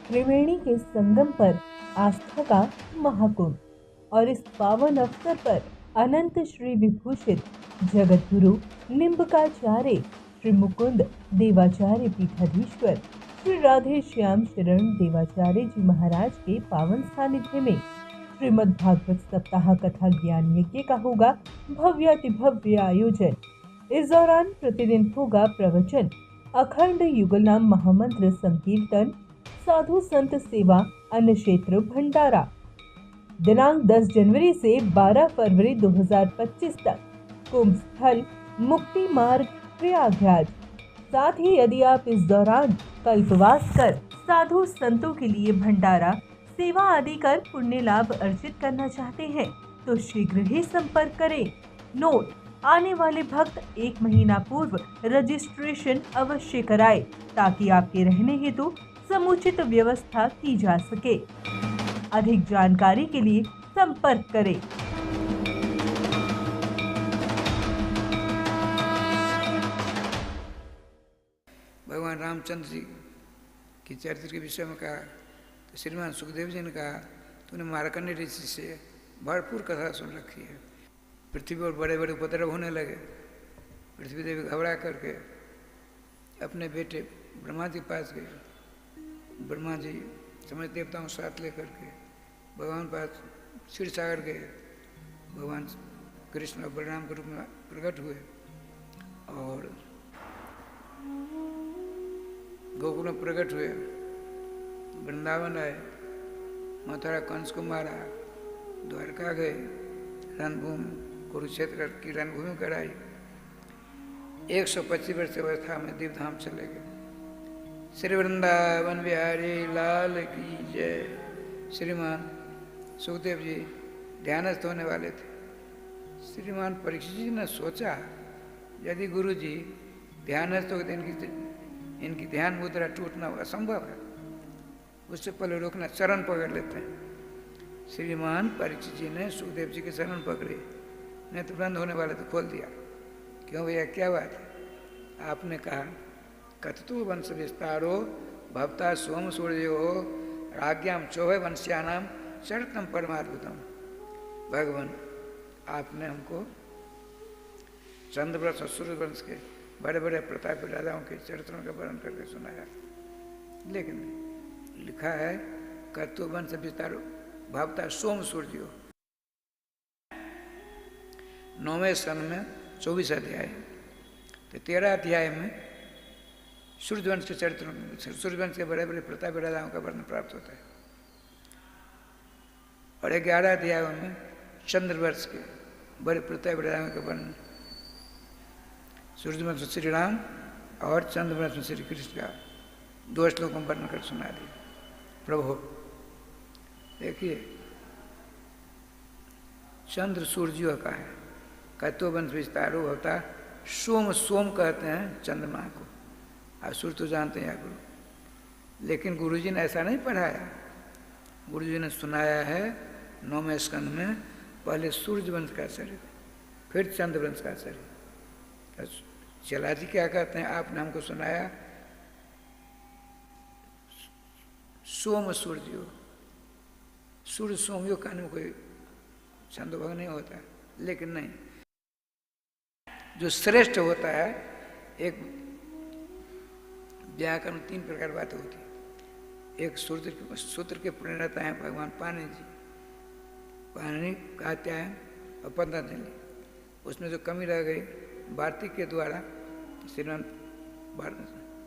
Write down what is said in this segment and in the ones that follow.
त्रिवेणी के संगम पर आस्था का महाकुंभ। और इस पावन अवसर पर अनंत श्री विभूषित जगत गुरु निम्बकाचार्य श्री मुकुंद देवाचार्य पीठाधीश्वर श्री राधे श्याम शरण देवाचार्य जी महाराज के पावन सानिध्य में श्रीमद् भागवत सप्ताह कथा ज्ञान यज्ञ का होगा भव्यातिभव्य आयोजन। इस दौरान प्रतिदिन होगा प्रवचन, अखंड युगलनाम महामंत्र संकीर्तन, साधु संत सेवा, अन्न क्षेत्र भंडारा। दिनांक 10 जनवरी से 12 फरवरी 2025 तक कुंभ स्थल मुक्ति मार्ग प्रयागराज। साथ ही यदि आप इस दौरान कल्पवास कर साधु संतों के लिए भंडारा सेवा आदि कर पुण्य लाभ अर्जित करना चाहते हैं तो शीघ्र ही संपर्क करें। नोट: आने वाले भक्त 1 महीना पूर्व रजिस्ट्रेशन अवश्य कराएं ताकि आपके रहने हेतु समुचित व्यवस्था की जा सके। अधिक जानकारी के लिए संपर्क करें। भगवान रामचंद्र जी के चरित्र के विषय में कहा तो श्रीमान सुखदेव जी ने कहा तूने मार्कंडेय ऋषि से भरपूर कथा सुन रखी है। पृथ्वी पर बड़े बड़े उपद्रव होने लगे। पृथ्वी देवी घबरा करके अपने बेटे ब्रह्मा जी के पास गए। ब्रह्मा जी समस्त देवताओं साथ लेकर के भगवान पास क्षीर सागर गए। भगवान कृष्ण और बलराम के रूप में प्रकट हुए और गोकुल में प्रकट हुए, वृंदावन आए, मथुरा कंस को मारा, द्वारका गए, रणभूमि कुरुक्षेत्र की रणभूमि कराई। 125 वर्ष अवस्था में दीपधाम चले गए। श्री वृंदावन बिहारी लाल की जय। श्रीमान सुखदेव जी ध्यानस्थ होने वाले थे। श्रीमान परीक्षित जी ने सोचा यदि गुरु जी ध्यानस्थ हो तो इनकी ध्यान मुद्रा टूटना असंभव है, उससे पहले रोकना, चरण पकड़ लेते हैं। श्रीमान परीक्षित जी ने सुखदेव जी के चरण पकड़े, नेत्र बंद होने वाले तो खोल दिया। क्यों भैया, क्या बात है? आपने कहा कथतु वंश विस्तारो भवता सोम सूर्यो राज्ञाम चौहे वंश्यानाम चरितम परमाद्भुतम। भगवान आपने हमको चंद्रवंश और सूर्यवंश के बड़े बड़े प्रतापी राजाओं के चरित्रों का वर्णन करके सुनाया, लेकिन लिखा है कथतु वंश विस्तारो भवता सोम सूर्यो। 9वें सन में 24 अध्याय, तो 13 अध्याय में सूर्यवंश के चरित्रों, सूर्यवंश के बड़े बड़े प्रतापी राजाओं का वर्णन प्राप्त होता है। और 11 अध्यायों में चंद्रवर्ष के बड़े प्रतापी राजाओं का वर्णन, सूर्यवंश में श्री राम और चंद्रवंश में श्री कृष्ण का 2 श्लोकों में वर्णन कर सुना दिया। प्रभु देखिए, चंद्र सूर्यों का है, कतो वंश विस्तारो होता। सोम, सोम कहते हैं चंद्रमा को, आप सूर्य तो जानते हैं गुरु, लेकिन गुरुजी ने ऐसा नहीं पढ़ाया। गुरुजी ने सुनाया है 9वें स्कंद में पहले सूर्यवंश का चरित्र, फिर चंद्रवंश का चरित्र। चला जी क्या कहते हैं, आपने हमको सुनाया सोम सूर्यो, सूर्य सोमयो कहने में कोई छंदोभंग नहीं होता, लेकिन नहीं, जो श्रेष्ठ होता है, एक व्याकरण 3 प्रकार बातें होती है। एक सूत्र के प्रणेता हैं भगवान पाणिनि जी, पाणिनि कात्यायन और पतंजलि। उसमें जो कमी रह गई वार्तिक के द्वारा श्रीमान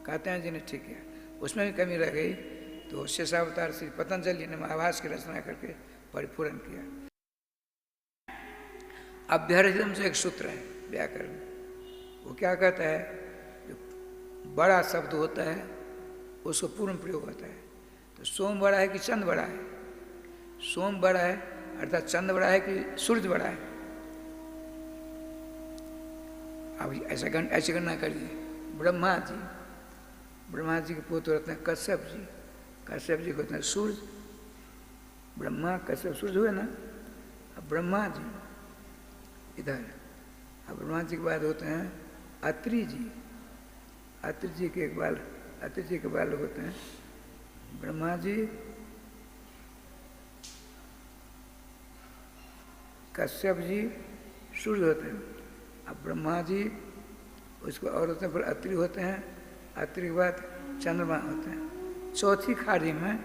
कात्यायन जी ने ठीक किया, उसमें भी कमी रह गई तो शेषावतार श्री पतंजलि ने महाभाष्य की रचना करके परिपूर्ण किया। अभ्यर्थितम से एक सूत्र है व्याकरण, वो क्या कहता है, जो बड़ा शब्द होता है उसको पूर्ण प्रयोग होता है। तो सोम बड़ा है कि चंद्र बड़ा है? सोम बड़ा है अर्थात चंद्र बड़ा है कि सूर्य बड़ा है? अब ऐसे गणना करिए। ब्रह्मा जी के पुत्र होते हैं कश्यप जी, कश्यप जी को होते हैं सूर्य, ब्रह्मा कश्यप सूर्य हुए ना। अब ब्रह्मा जी इधर, अब ब्रह्मा जी के बाद होते हैं अत्रि जी, अत्रि जी के बाल होते हैं ब्रह्मा जी, कश्यप जी सूर्य होते हैं। अब ब्रह्मा जी उसको और होते हैं, फिर अत्रि होते हैं, अत्रि के बाद चंद्रमा होते हैं। चौथी खाड़ी में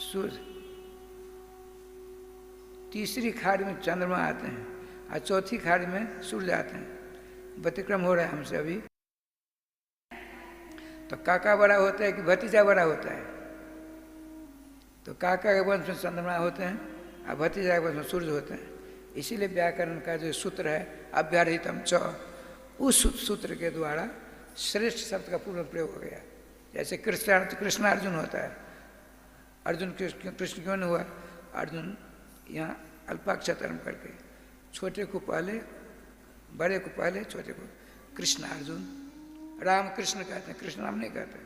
सूर्य, तीसरी खाड़ी में चंद्रमा आते हैं और चौथी खाड़ी में सूर्य आते हैं। व्यतिक्रम हो रहा है हमसे अभी। तो काका बड़ा होता है कि भतीजा बड़ा होता है? तो काका के वंश में चंद्रमा होते हैं और भतीजा के वंश में सूर्य होते हैं। इसीलिए व्याकरण का जो सूत्र है अव्याहृतम च, उस सूत्र के द्वारा श्रेष्ठ शब्द का पूर्ण प्रयोग हो गया। जैसे कृष्णार्जुन होता है, अर्जुन कृष्ण क्यों नहीं हुआ? अर्जुन यहाँ अल्पाक्षतरम करके, छोटे को पहले, बड़े को पहले, छोटे को कृष्ण अर्जुन। राम कृष्ण कहते हैं, कृष्ण नाम नहीं कहते।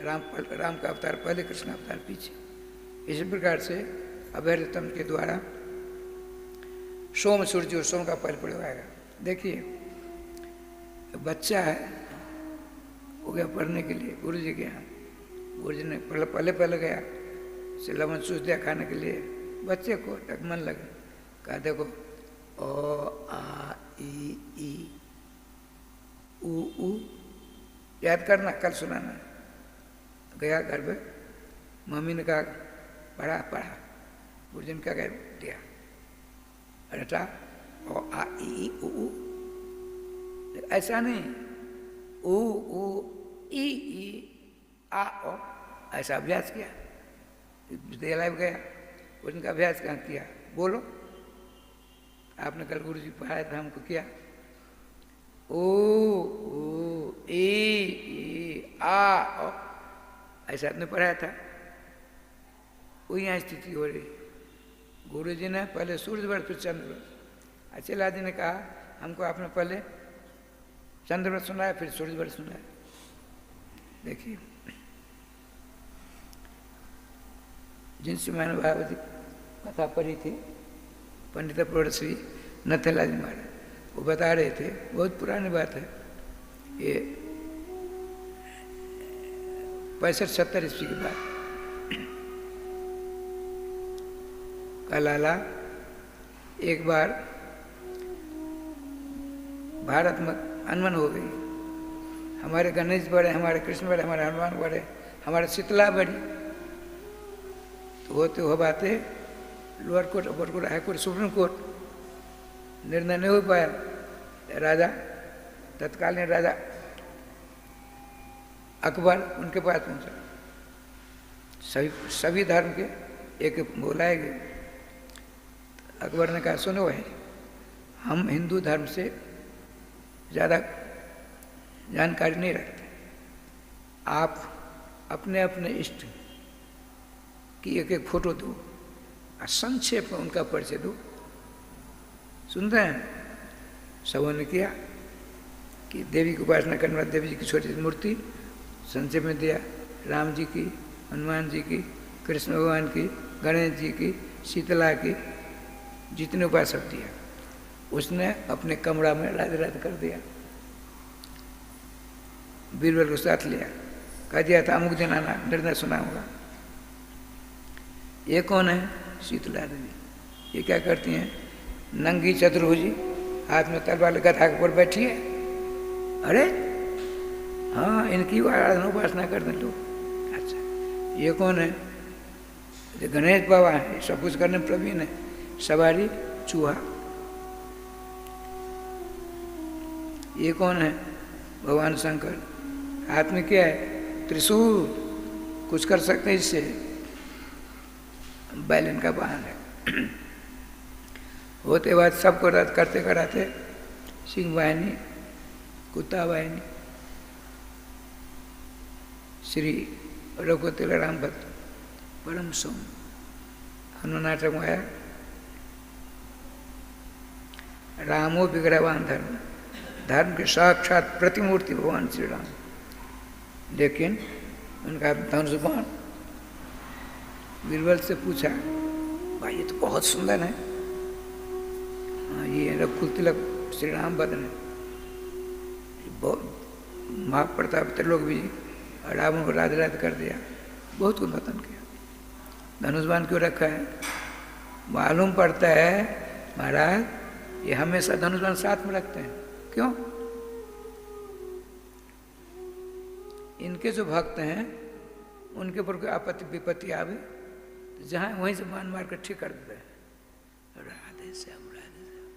राम का अवतार पहले, कृष्ण अवतार पीछे। इसी प्रकार से अभैरतम के द्वारा सोम सूर्य और सोम का पहले प्रयोग आएगा। देखिए बच्चा है, वो गया पढ़ने के लिए गुरु जी के यहाँ। गुरु जी ने पहले गया, से लवन चूस दिया खाने के लिए। बच्चे को तक मन लगे, कहा देखो ओ आ ई ऊ याद करना, कल सुनाना। गया घर पे, मम्मी ने कहा पढ़ा। गुरु जी ने क्या कह दिया, रटा ओ आ ई ऊ। ऐसा नहीं, ऊ ई आ ओ, ऐसा अभ्यास किया। विद्यालय गया, उनका अभ्यास कहाँ किया? बोलो, आपने कल गुरु जी पढ़ाया था हमको, किया ओ ई आ ओ, ऐसा आपने पढ़ाया था। वो यहाँ स्थिति हो रही। गुरु जी ने पहले सूर्य व्रत फिर चंद्र व्रत। अचला जी ने कहा हमको आपने पहले चंद्र व्रत सुनाया फिर सूर्य व्रत सुनाया। देखिए जिनसे मैंने भागवती कथा पढ़ी थी, पंडित प्रौढ़ श्री नथेला जी महाराज, वो बता रहे थे, बहुत पुरानी बात है ये, 65-70 ईस्वी की बात। कलाला एक बार भारत में अनबन हो गई। हमारे गणेश बड़े, हमारे कृष्ण बड़े, हमारे हनुमान बड़े, हमारे शीतला बड़ी। तो होते हो बातें लोअर कोर्ट, अपर court, high court, supreme court, निर्णय नहीं हो पाया। राजा, तत्कालीन राजा अकबर उनके पास पहुंचा। सभी धर्म के एक बुलाए गए। अकबर ने कहा सुनो भाई, हम हिंदू धर्म से ज़्यादा जानकारी नहीं रखते, आप अपने अपने इष्ट की एक फोटो दो और संक्षेप में उनका परिचय दो। सुनते हैं? सबों ने किया कि देवी की उपासना करने वाले देवी जी की छोटी सी मूर्ति संक्षेप में दिया, राम जी की, हनुमान जी की, कृष्ण भगवान की, गणेश जी की, शीतला की, जितने उपासक दिया। उसने अपने कमरा में राज कर दिया। बीरबल को साथ लिया, कह दिया था अमुक दिन आना, निर्णय सुनाऊंगा। ये कौन है? शीतला देवी। ये क्या करती हैं? नंगी चतुर्भुजी, हाथ में तलवार गधा के ऊपर बैठी है। अरे हाँ, इनकी आराधना उपासना करते लोग। अच्छा, ये कौन है? ये गणेश बाबा है, सब कुछ करने में प्रवीण है। सवारी चूहा। ये कौन है? भगवान शंकर। हाथ में क्या है? त्रिशूल। कुछ कर सकते हैं इससे? बैल इनका वाहन है। होते बाद सबको रद्द करते कराते सिंह वाहिनी, कुत्ता वाहिनी, श्री रघुकुल राम भक्त परम सोम हनुनाटक में आया। रामो विग्रहवान धर्म, धर्म के साक्षात प्रतिमूर्ति भगवान श्री राम। लेकिन उनका धनुष बाण। बीरबल से पूछा, भाई ये तो बहुत सुंदर है। हाँ, ये रघुकुल तिलक श्री राम बदन है, बहुत महाप्रताप त्रिलोक भी और रावण को राधे राधे कर दिया, बहुत कुछ पतन किया। धनुष बाण क्यों रखा है? मालूम पड़ता है महाराज ये हमेशा धनुष बाण साथ में रखते हैं। क्यों? इनके जो भक्त हैं उनके ऊपर कोई आपत्ति विपत्ति आवे तो जहाँ वहीं से बाण मार कर ठीक कर देते हैं। राधे श्याम राधे श्याम।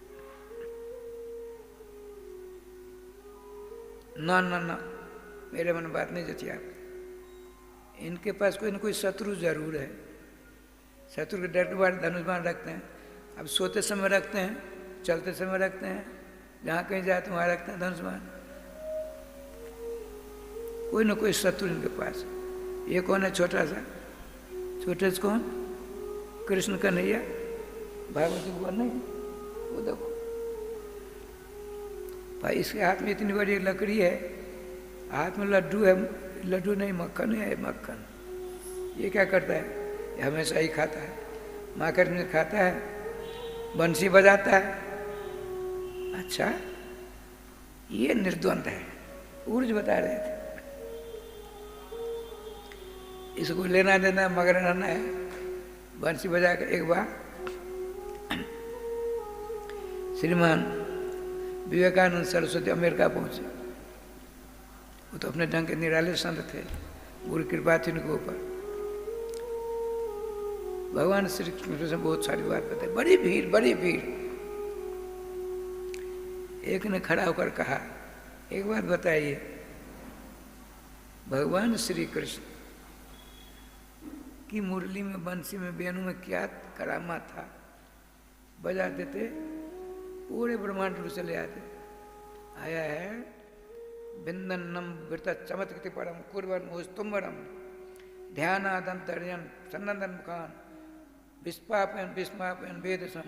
ना ना ना, मेरे मन बात नहीं जची आप। इनके पास कोई न कोई शत्रु जरूर है। शत्रु के डर के बाद धनुष बाण रखते हैं। अब सोते समय रखते हैं, चलते समय रखते हैं, जहाँ कहीं जाए तो वहाँ रखते हैं धनुष बाण। कोई न कोई शत्रु इनके पास। ये कौन है? छोटा सा, छोटे से कौन? कृष्ण कन्हैया, भागवत जी नहीं, वो देखो भाई, इसके हाथ में इतनी बड़ी लकड़ी है, हाथ में लड्डू है, लड्डू नहीं मक्खन है, मक्खन। ये क्या करता है? ये हमेशा ही खाता है, माकर में खाता है, बंसी बजाता है। अच्छा, ये निर्द्वंद है। ऊर्ज बता रहे थे, इसको लेना देना मगर रहना है। बंसी बजा कर एक बार श्रीमान विवेकानंद सरस्वती अमेरिका पहुंचे। वो तो अपने ढंग के निराले संत थे, गुरु कृपा थी उनके ऊपर। भगवान श्री कृष्ण से बहुत सारी बात बताई। बड़ी भीड़, बड़ी भीड़। एक ने खड़ा होकर कहा, एक बात बताइए, भगवान श्री कृष्ण की मुरली में, बंसी में, वेणु में क्या करामा था? बजा देते, पूरे ब्रह्मांड में चले आते। आया है बिंदनम वृत चमत्कृति परम कुर्वन मुस्तुम्बरम ध्यानादंतर्यन सन्नंदन मुखान विस्पापन विस्मापन वेदसन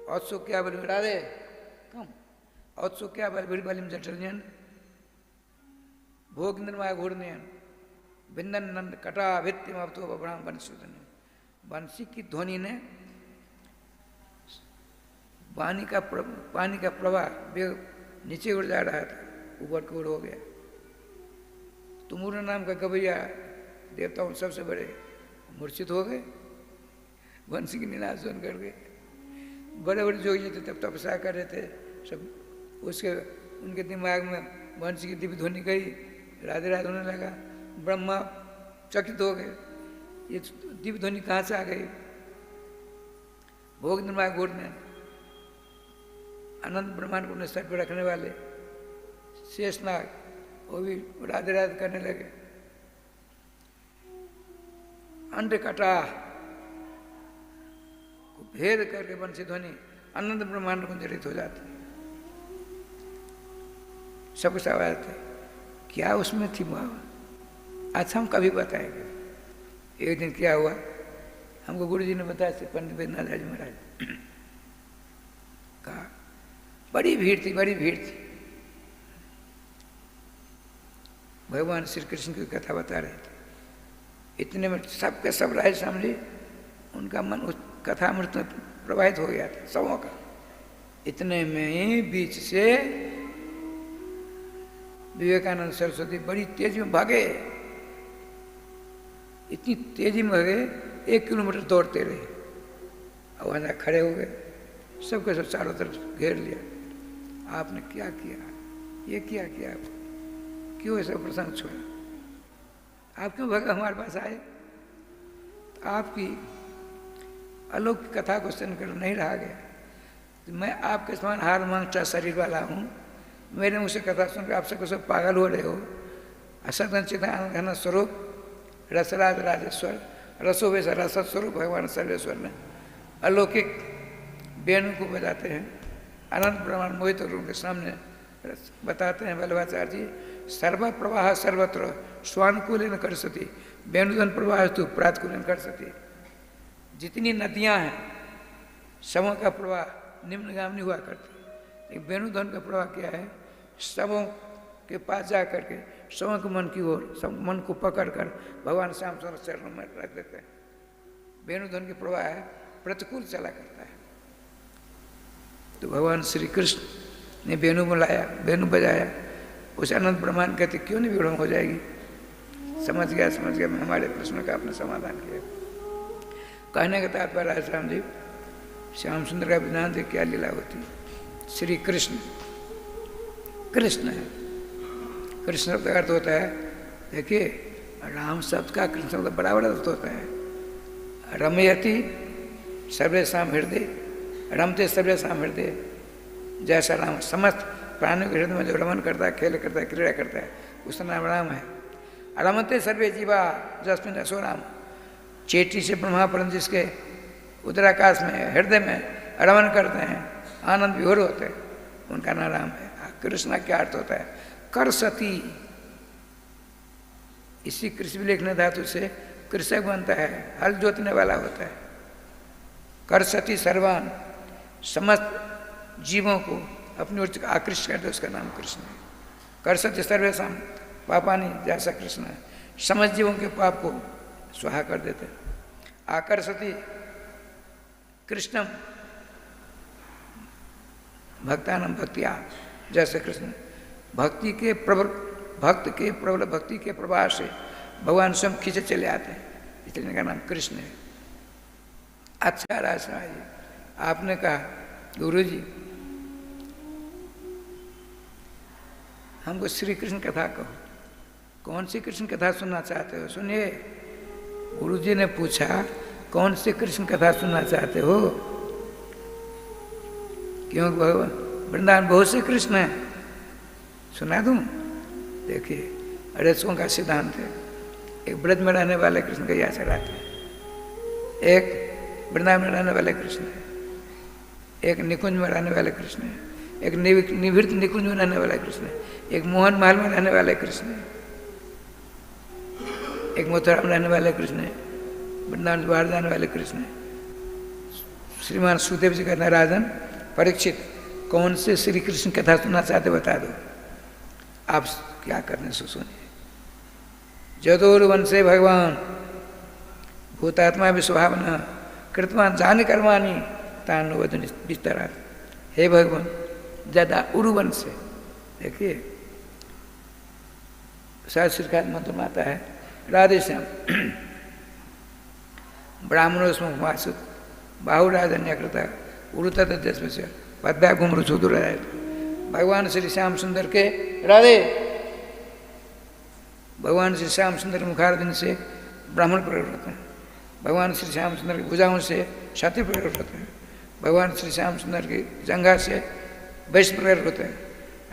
औत्सो क्या बल राधे कम औत्सो क्या बल बलिम जटर्यन भोग निर्माय घूर्णयन बिंदन नंद कटा भित्ति तो ब्रह्म बंसी। बंसी की ध्वनि ने पानी का प्रवाह नीचे उड़ जा रहा था, ऊपर की ओर हो गया। तुमुर नाम का गवैया देवताओं सबसे बड़े मूर्छित हो गए, बंसी की निनाद सुन कर गए। बड़े बड़े जोगी थे, तब तपस्या कर रहे थे सब, उसके उनके दिमाग में बंसी की दिव्य ध्वनि गई, राधे राधे होने लगा। ब्रह्मा चकित हो गए, ये दिव्य ध्वनि कहाँ से आ गई? भोग निर्माय गुण ने अनंत ब्रह्मांड को अपने सर पर रखने वाले शेषनाग, वो भी राधे राधे करने लगे। अंड कटा को भेद करके बंसी ध्वनि अनंत ब्रह्मांड को जड़ित हो जाती। सब सवाल थे, क्या उसमें थी भाव? अच्छा, हम कभी बताएंगे। एक दिन क्या हुआ, हमको गुरु जी ने बताया थे, पंडित वैद्यनाथ राज महाराज कहा, बड़ी भीड़ थी, बड़ी भीड़ थी। भगवान श्री कृष्ण की कथा बता रहे थे। इतने में सबके सब राय समझे, उनका मन उस कथा अमृत में प्रवाहित हो गया था, सबों का। इतने में बीच से विवेकानंद सरस्वती बड़ी तेजी में भागे, इतनी तेजी में भागे 1 किलोमीटर दौड़ते रहे। और वहाँ खड़े हो गए, सबके सब चारों तरफ घेर लिया। आपने क्या किया? ये क्या किया? क्यों ऐसा प्रसंग छोड़ा? आप क्यों भगा हमारे पास आए? आपकी अलौकिक कथा को सुनकर नहीं रहा गया। तो मैं आपके समान हार मांगता शरीर वाला हूँ, मेरे मुँह से कथा सुनकर आप सबको सब पागल हो रहे हो। असदन चिदानंद घन स्वरूप रसराज राजेश्वर रसो वैसा रस स्वरूप भगवान सर्वेश्वर ने अलौकिक वेणु को बजाते हैं। अनंत ब्रह्मांड मोहित और उनके सामने बताते हैं वल्लभाचार्य जी, सर्व प्रवाह सर्वत्र स्वानुकूल न कर सती वेणुधन प्रवाह तो प्रातकूल कर सती। जितनी नदियां हैं सबों का प्रवाह निम्नगामी हुआ करती, लेकिन वेणुधन का प्रवाह क्या है? सबों के पास जा करके सबों के मन की ओर, सब मन को पकड़ कर भगवान श्याम सुंदर चरणों में रख देते हैं। वेणुधन के प्रवाह है, प्रतिकूल चला करता है। तो भगवान श्री कृष्ण ने वेणु बुलाया, वेणु बजाया। उस अनंत ब्रह्मांड कहते क्यों नहीं विघ्न हो जाएगी? समझ गया मैं हमारे प्रश्न का आपने समाधान किया। कहने का तात्पर्य है राम जी, श्याम सुंदर का विधान से क्या लीला होती? श्री कृष्ण कृष्ण है। कृष्ण शब्द का अर्थ होता है, देखिए राम शब्द का कृष्ण शब्द बड़ा बड़ा अर्थ होता है। रमयति सर्वेषाम हृदय, रमते सर्वेषाम हृदय, जैसा राम समस्त प्राणियों के हृदय में जो रमन करता है, खेल करता है, क्रीड़ा करता है, उसका नाम राम है। रमते सर्वे जीवा जस्मिन असो राम, चेटी से ब्रह्मा पर्यंत जिसके उदराकाश में हृदय में रमन करते हैं, आनंद विभोर होते हैं, उनका नाम राम है। कृष्ण क्या अर्थ होता है? कर सती, इसी कृषि लेखने धातु से कृषक बनता है, हल जोतने वाला होता है। कर सती सर्वान, समस्त जीवों को अपनी ओर आकृष्ट करते, उसका नाम कृष्ण है। कर सती सर्वेषाम पापानी, जैसा कृष्ण है समस्त जीवों के पाप को स्वाहा कर देते। आकर सती कृष्णम भक्तानम भक्तिया, जैसे कृष्ण भक्ति के प्रबल भक्त के प्रबल भक्ति के प्रवाह से भगवान स्वयं खींचे चले आते हैं, इसलिए इनका नाम कृष्ण है। अच्छा राजा जी, आपने कहा गुरु जी हमको श्री कृष्ण कथा कहो, कौन सी कृष्ण कथा सुनना चाहते हो? सुनिए, गुरु जी ने पूछा कौन सी कृष्ण कथा सुनना चाहते हो? क्यों भगवान वृंदावन बहुत से कृष्ण हैं, सुना दूं? देखिए रसों का सिद्धांत है, एक ब्रज में रहने वाले कृष्ण का याद चढ़ाते हैं, एक वृंदावन में रहने वाले कृष्ण है, एक निकुंज में रहने वाले कृष्ण है, एक निवृत्त निकुंज में रहने वाला कृष्ण है, एक मोहन महल में रहने वाले कृष्ण है, एक मथुरा में रहने वाले कृष्ण है, वृंदावन बाहर जाने वाले कृष्ण है। श्रीमान सुखदेव जी कहते हैं, राजन परीक्षित कौन से श्री कृष्ण कथा सुनना चाहते बता दो। आप क्या करने सो सुनिए। जदोर से भगवान भूतात्मा विस्वभावना कृतवान जान कर्माणी तान वदन विस्तरा। हे भगवान ज्यादा उरुवन से, देखिए शास्त्र का मंत्र में आता है, राधे श्याम ब्राह्मणोस्म वासुत बाहुराजन्य कृता उरुतत जस्म से पद्या घुमरु सुदूर। भगवान श्री श्याम सुंदर के राधे, भगवान श्री श्याम सुंदर मुखारबिंद से ब्राह्मण प्रकट होते हैं, भगवान श्री श्याम सुंदर की भुजाओं से क्षत्रिय प्रकट होते हैं, भगवान श्री श्याम सुंदर की जंघा से वैश्य प्रकट होते हैं,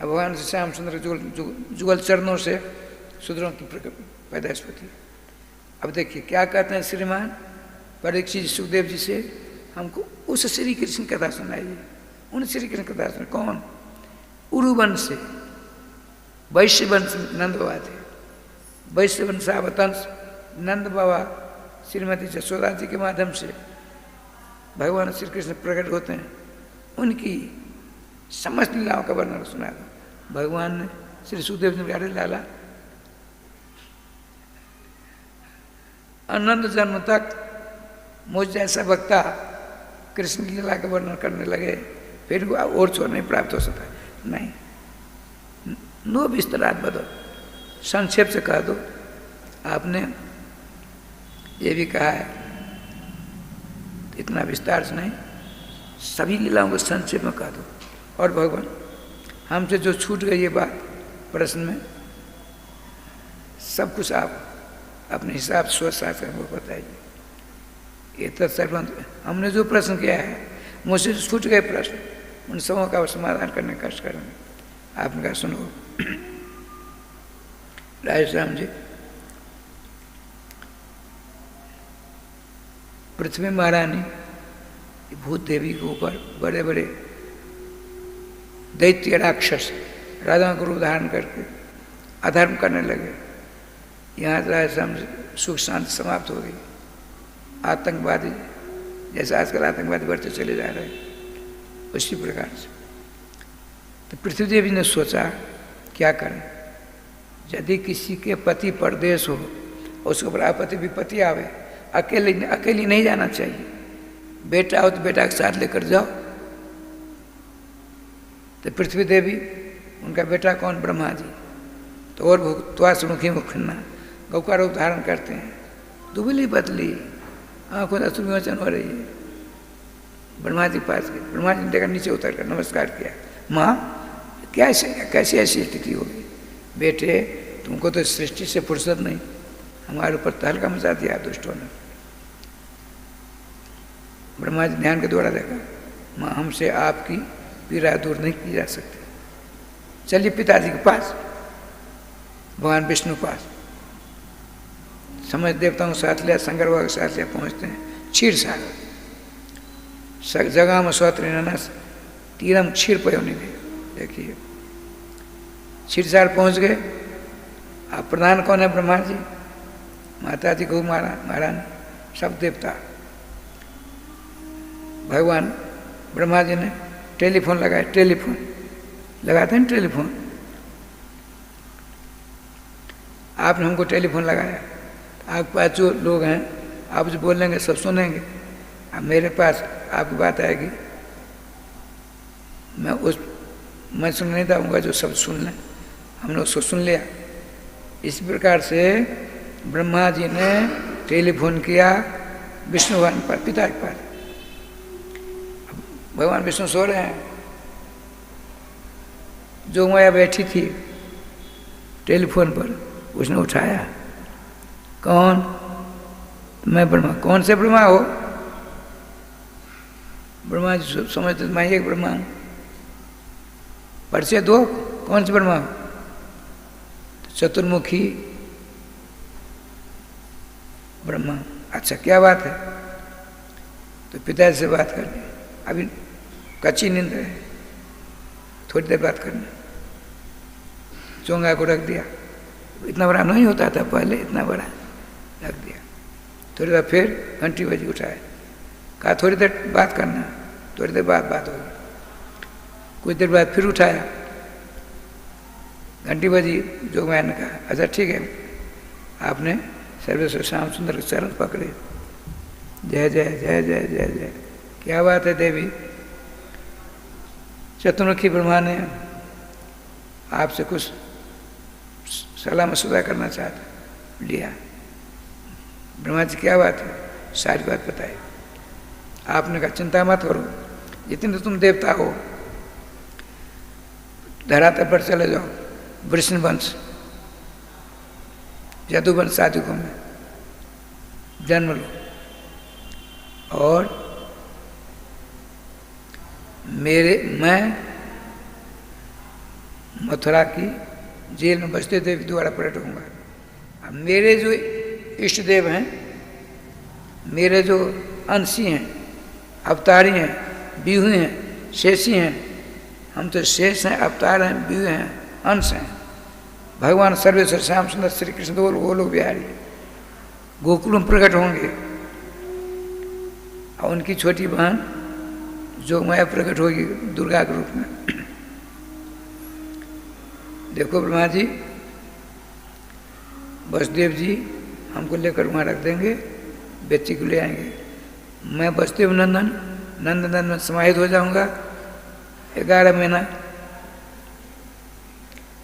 भगवान श्री श्याम सुंदर जुगल चरणों से शूद्रों की पैदाइश होती है। अब देखिए क्या कहते हैं श्रीमान परीक्षित सुखदेव जी से, हमको उस श्री कृष्ण कथा सुनाइए। उन श्री कृष्ण कथा सुन कौन? उरुवंश से, वैश्य वंश नंद बाबा थे, वैश्य वंशावतंश नंद बाबा श्रीमती जसोदा जी के माध्यम से भगवान श्री कृष्ण प्रकट होते हैं, उनकी समस्त लीलाओं का वर्णन सुना दो। भगवान ने श्री सुखदेव जी ने कहा, लाला अनंत जन्म तक मुझ जैसा वक्ता कृष्ण की लीला का वर्णन करने लगे, फिर वो और छोड़ नहीं प्राप्त हो सकता। नहीं, नो विस्तरात बदो, संक्षेप से कह दो। आपने ये भी कहा है, इतना विस्तार से नहीं, सभी लीलाओं को संक्षेप में कह दो। और भगवान हमसे जो छूट गई ये बात प्रश्न में, सब कुछ आप अपने हिसाब स्वशासन को बताइए। ये तो सर्वंत हमने जो प्रश्न किया है, मुझसे छूट गए प्रश्न, उन सबों का समाधान करने का कष्ट करेंगे। आपने कहा सुनो राजेश्याम जी, पृथ्वी महारानी भूत देवी के ऊपर बड़े बड़े दैत्य राक्षस राजा को रूप धारण करके अधर्म करने लगे। यहाँ राजेश्याम सुख शांति समाप्त हो गई। आतंकवादी जैसे आजकल आतंकवादी बढ़ते चले जा रहे हैं, उसी प्रकार से तो पृथ्वी देवी ने सोचा क्या करें, यदि किसी के पति परदेश हो, उसके ऊपर आपत्ति विपत्ति आवे, अकेली नहीं जाना चाहिए, बेटा हो तो बेटा के साथ लेकर जाओ। तो पृथ्वी देवी, उनका बेटा कौन? ब्रह्मा जी। तो और भुक्त्वा सुमुखी मुखन्ना, गौ का रूप धारण करते हैं, दुबली पतली, आंखों से अश्रुमोचन हो रही है। ब्रह्मा जी के पास गए, ब्रह्मा जी ने देखा, नीचे उतर कर नमस्कार किया, माँ कैसी ऐसी स्थिति होगी? बेटे तुमको तो सृष्टि से फुर्सत नहीं, हमारे ऊपर तहलका मचा दिया दुष्टों ने। ब्रह्मा जी ध्यान के द्वारा देखा, माँ हमसे आपकी पीड़ा दूर नहीं की जा सकती, चलिए पिताजी के पास, भगवान विष्णु पास। समझ देवताओं के साथ लिया, शंकर भगवान के साथ लिया, पहुँचते हैं क्षीर सागर, जगह में स्वत्र ननस तीरम क्षीर पयोनी गए। देखिए क्षीर सागर पहुँच गए। अब प्रधान कौन है? ब्रह्मा जी, माता जी गौ महारानी, सब देवता। भगवान ब्रह्मा जी ने टेलीफोन लगाया, टेलीफोन लगाते हैं टेलीफोन, आपने हमको टेलीफोन लगाया, आपके पास जो लोग हैं आप जो बोलेंगे सब सुनेंगे, अब मेरे पास आपकी बात आएगी, मैं सुन नहीं दूँगा, जो सब सुन लें। हमने उसको सुन लिया। इस प्रकार से ब्रह्मा जी ने टेलीफोन किया विष्णु भगवान पर, पिता के पास। भगवान विष्णु सो रहे हैं, जो माया बैठी थी टेलीफोन पर, उसने उठाया, कौन? मैं ब्रह्मा। कौन से ब्रह्मा हो? ब्रह्मा जी समझते मैं एक ब्रह्मा हूँ। परिचय दो, कौन से ब्रह्मा हो? चतुर्मुखी ब्रह्मा। अच्छा क्या बात है? तो पिताजी से बात करनी, अभी कच्ची नींद है, थोड़ी देर बात करना। चोंगा को रख दिया, इतना बड़ा नहीं होता था पहले, इतना बड़ा रख दिया। थोड़ी देर फिर घंटी बजी, उठाए, कहा थोड़ी देर बात करना, थोड़ी देर बाद बात होगी। कुछ देर बाद फिर उठाया, घंटी बजी, जो मैंने कहा अच्छा ठीक है, आपने सर्वेश्वर श्याम सुंदर के चरण पकड़े, जय जय जय जय जय जय। क्या बात है देवी? चतुर्मुखी ब्रह्मा ने आपसे कुछ सलाह मशवरा करना चाहता, लिया। ब्रह्मा जी क्या बात है? सारी बात बताई। आपने कहा चिंता मत करो, जितने तुम देवता हो धरातल पर चले जाओ, वृषण वंश यदुवंश आदिकों में जन्म लो, और मैं मथुरा की जेल में बसते देवी द्वारा प्रकट होऊंगा। अब मेरे जो इष्ट देव हैं, मेरे जो अंशी हैं, अवतारी हैं, व्यूह हैं, शेषी हैं, हम तो शेष हैं, अवतार हैं, व्यूह हैं, अंश हैं। भगवान सर्वेश्वर श्याम सुंदर श्री कृष्ण वो लोग बिहारी गोकुल में प्रकट होंगे, और उनकी छोटी बहन जो माया प्रकट होगी दुर्गा के रूप में। देखो ब्रह्मा जी, वसुदेव जी हमको लेकर वहाँ रख देंगे, बच्ची को ले आएंगे। मैं वसुदेव नंदन में समाहित हो जाऊंगा। 11 महीना,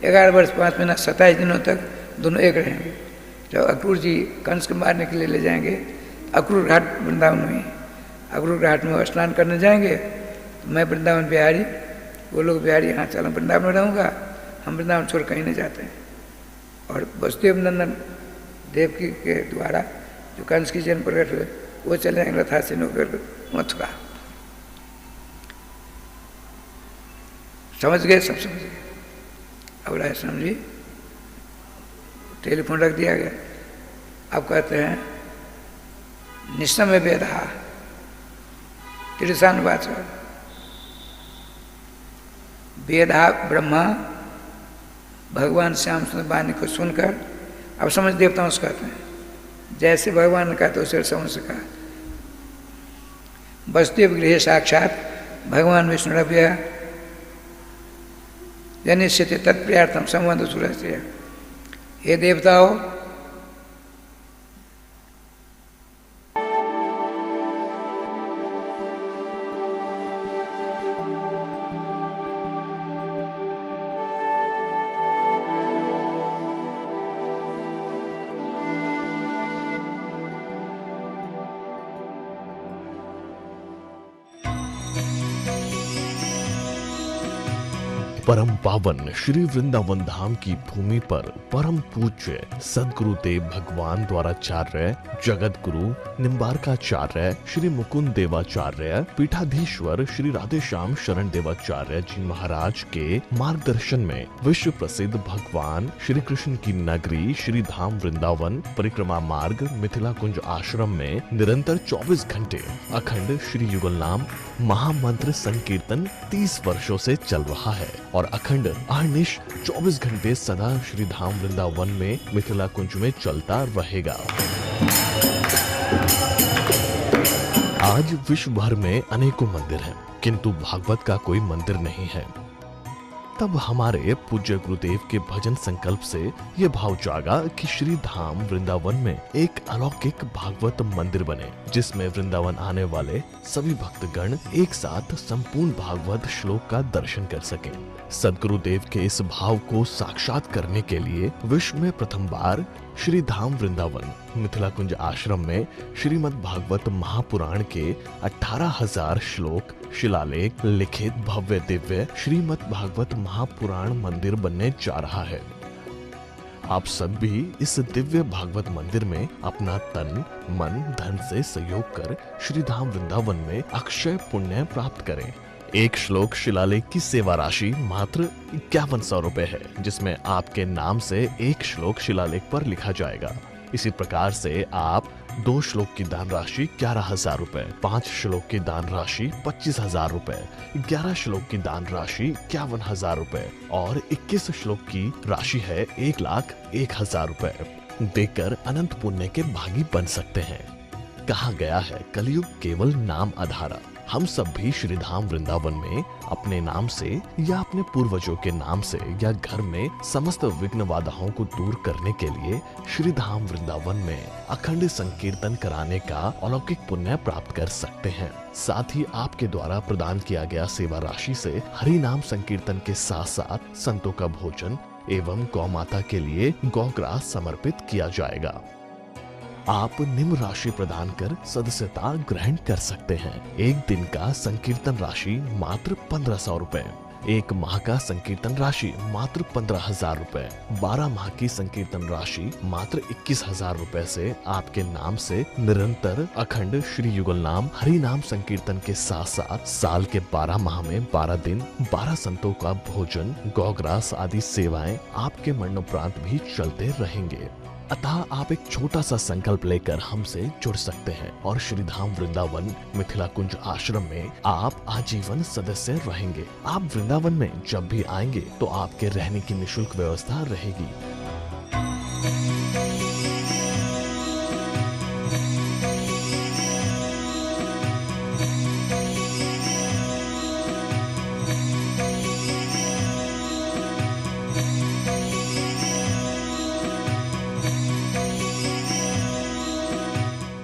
11 वर्ष 5 महीना 27 दिनों तक दोनों एक रहेंगे। जब अक्रूर जी कंस को मारने के लिए ले जाएंगे, अक्रूर घाट वृंदावन में, अक्रूर घाट में स्नान करने जाएंगे, तो मैं वृंदावन बिहारी, वो लोग बिहारी, यहाँ चलो वृंदावन में रहूँगा, हम वृंदावन छोड़ कहीं नहीं जाते हैं। और वसुदेव नंदन देवकी के द्वारा जो कंस की जन्म प्रकट हुए, वो चले जाएंगे रथासीन होकर मथुरा। समझ गए? सब समझ गए। अब राय समझी, टेलीफोन रख दिया गया। अब कहते हैं निश्चय वेदा तिरसानुवाच, वेदा ब्रह्मा भगवान श्याम सुंदर वाणी को सुनकर, अब समझ देवताओं से कहते हैं, जैसे भगवान ने कहा तो उसे समझ से कहा। वसुदेव गृह साक्षात भगवान विष्णुरभ्य जनिष्यते तत्प्रियार्थम संबंध सुरस्य। हे देवताओं, परम पावन श्री वृंदावन धाम की भूमि पर परम पूज्य सदगुरुदेव भगवान द्वाराचार्य जगत गुरु निम्बारकाचार्य श्री मुकुंद देवाचार्य पीठाधीश्वर श्री राधेश्याम शरण देवाचार्य जी महाराज के मार्गदर्शन में विश्व प्रसिद्ध भगवान श्री कृष्ण की नगरी श्री धाम वृंदावन परिक्रमा मार्ग मिथिला कुंज आश्रम में निरंतर 24 घंटे अखंड श्री युगल नाम महामंत्र संकीर्तन 30 वर्षों से चल रहा है और अखंड अहर्निश 24 घंटे सदा श्री धाम वृंदावन में मिथिला कुंज में चलता रहेगा। आज विश्व भर में अनेकों मंदिर हैं, किंतु भागवत का कोई मंदिर नहीं है। तब हमारे पूज्य गुरुदेव के भजन संकल्प से ये भाव जागा कि श्री धाम वृंदावन में एक अलौकिक भागवत मंदिर बने, जिसमें वृंदावन आने वाले सभी भक्तगण एक साथ संपूर्ण भागवत श्लोक का दर्शन कर सकें। सदगुरुदेव के इस भाव को साक्षात करने के लिए विश्व में प्रथम बार श्री धाम वृंदावन मिथिला कुंज आश्रम में श्रीमद् भागवत महापुराण के 18,000 श्लोक शिलालेख लिखित भव्य दिव्य श्रीमद् भागवत महापुराण मंदिर बनने जा रहा है। आप सब भी इस दिव्य भागवत मंदिर में अपना तन मन धन से सहयोग कर श्री धाम वृंदावन में अक्षय पुण्य प्राप्त करें। एक श्लोक शिलालेख की सेवा राशि मात्र 5100 रुपए है, जिसमें आपके नाम से एक श्लोक शिलालेख पर लिखा जाएगा। इसी प्रकार से आप 2 श्लोक की दान राशि 11,000 रुपए, 5 श्लोक की दान राशि 25,000 रुपए, 11 श्लोक की दान राशि 51,000 रुपए और 21 श्लोक की राशि है 1,01,000 रुपए देकर अनंत पुण्य के भागी बन सकते हैं। कहा गया है कलयुग केवल नाम आधारा। हम सब भी श्री धाम वृंदावन में अपने नाम से या अपने पूर्वजों के नाम से या घर में समस्त विघ्न बाधाओं को दूर करने के लिए श्री धाम वृंदावन में अखंड संकीर्तन कराने का अलौकिक पुण्य प्राप्त कर सकते हैं। साथ ही आपके द्वारा प्रदान किया गया सेवा राशि से हरि नाम संकीर्तन के साथ साथ संतों का भोजन एवं गौ माता के लिए गौग्रास समर्पित किया जाएगा। आप निम्न राशि प्रदान कर सदस्यता ग्रहण कर सकते हैं। एक दिन का संकीर्तन राशि मात्र 1500 रुपए, एक माह का संकीर्तन राशि मात्र 15,000 रुपए, 12 माह की संकीर्तन राशि मात्र 21,000 रुपए से आपके नाम से निरंतर अखंड श्री युगल नाम हरि नाम संकीर्तन के साथ साथ साल के 12 माह में 12 दिन 12 संतों का भोजन गौग्रास आदि सेवाएं आपके मरणोपरांत भी चलते रहेंगे। अतः आप एक छोटा सा संकल्प लेकर हमसे जुड़ सकते हैं और श्री धाम वृंदावन मिथिला कुंज आश्रम में आप आजीवन सदस्य रहेंगे। आप वृंदावन में जब भी आएंगे तो आपके रहने की निःशुल्क व्यवस्था रहेगी।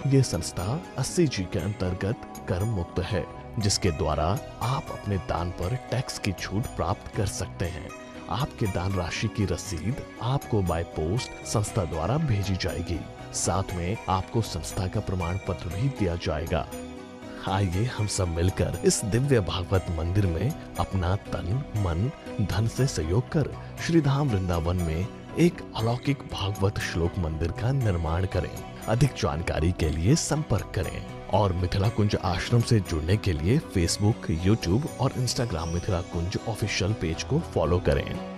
ये संस्था 80G के अंतर्गत कर मुक्त है, जिसके द्वारा आप अपने दान पर टैक्स की छूट प्राप्त कर सकते हैं। आपके दान राशि की रसीद आपको बाय पोस्ट संस्था द्वारा भेजी जाएगी। साथ में आपको संस्था का प्रमाण पत्र भी दिया जाएगा। आइए हम सब मिलकर इस दिव्य भागवत मंदिर में अपना तन मन धन से सहयोग कर श्री धाम वृंदावन में एक अलौकिक भागवत श्लोक मंदिर का निर्माण करें। अधिक जानकारी के लिए संपर्क करें और मिथिला कुंज आश्रम से जुड़ने के लिए फेसबुक, यूट्यूब और इंस्टाग्राम मिथिला कुंज ऑफिशियल पेज को फॉलो करें।